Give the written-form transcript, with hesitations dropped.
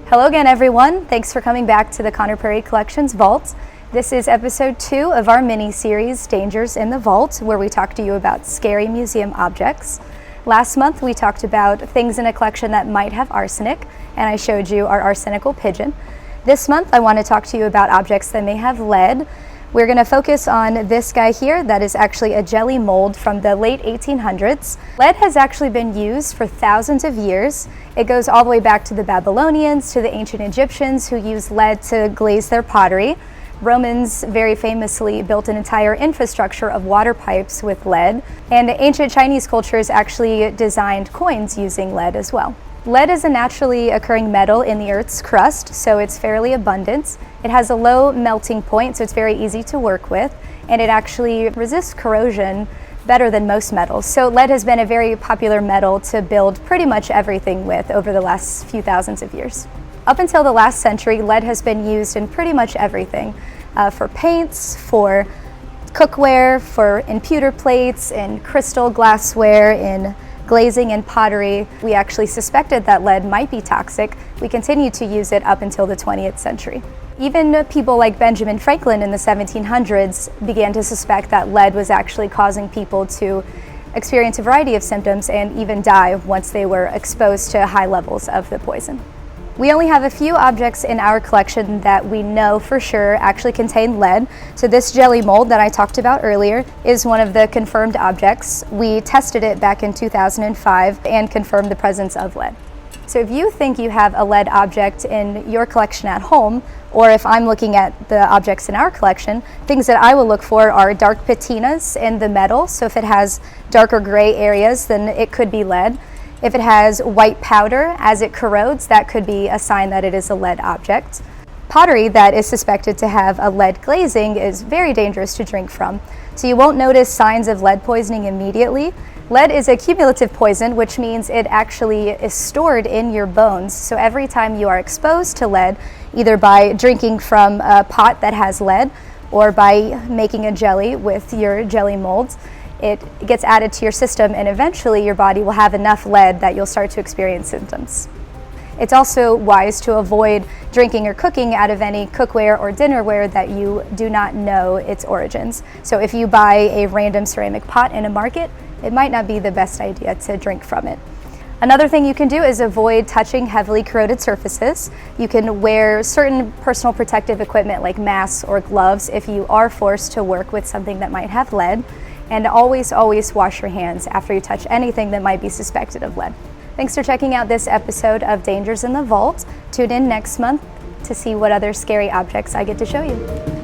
Hello again, everyone. Thanks for coming back to the Prairie Collections Vault. This is episode 2 of our mini-series, Dangers in the Vault, where we talk to you about scary museum objects. Last month, we talked about things in a collection that might have arsenic, and I showed you our arsenical pigeon. This month, I want to talk to you about objects that may have lead. We're going to focus on this guy here that is actually a jelly mold from the late 1800s. Lead has actually been used for thousands of years. It goes all the way back to the Babylonians, to the ancient Egyptians who used lead to glaze their pottery. Romans very famously built an entire infrastructure of water pipes with lead, and ancient Chinese cultures actually designed coins using lead as well. Lead is a naturally occurring metal in the Earth's crust, so it's fairly abundant. It has a low melting point, so it's very easy to work with, and it actually resists corrosion better than most metals. So lead has been a very popular metal to build pretty much everything with over the last few thousands of years. Up until the last century, lead has been used in pretty much everything, for paints, for cookware, in pewter plates, in crystal glassware, in glazing and pottery. We actually suspected that lead might be toxic. We continued to use it up until the 20th century. Even people like Benjamin Franklin in the 1700s began to suspect that lead was actually causing people to experience a variety of symptoms and even die once they were exposed to high levels of the poison. We only have a few objects in our collection that we know for sure actually contain lead. So this jelly mold that I talked about earlier is one of the confirmed objects. We tested it back in 2005 and confirmed the presence of lead. So if you think you have a lead object in your collection at home, or if I'm looking at the objects in our collection, things that I will look for are dark patinas in the metal. So if it has darker gray areas, then it could be lead. If it has white powder as it corrodes, that could be a sign that it is a lead object. Pottery that is suspected to have a lead glazing is very dangerous to drink from. So you won't notice signs of lead poisoning immediately. Lead is a cumulative poison, which means it actually is stored in your bones. So every time you are exposed to lead, either by drinking from a pot that has lead or by making a jelly with your jelly molds, it gets added to your system, and eventually your body will have enough lead that you'll start to experience symptoms. It's also wise to avoid drinking or cooking out of any cookware or dinnerware that you do not know its origins. So if you buy a random ceramic pot in a market, it might not be the best idea to drink from it. Another thing you can do is avoid touching heavily corroded surfaces. You can wear certain personal protective equipment like masks or gloves if you are forced to work with something that might have lead. And always wash your hands after you touch anything that might be suspected of lead. Thanks for checking out this episode of Dangers in the Vault. Tune in next month to see what other scary objects I get to show you.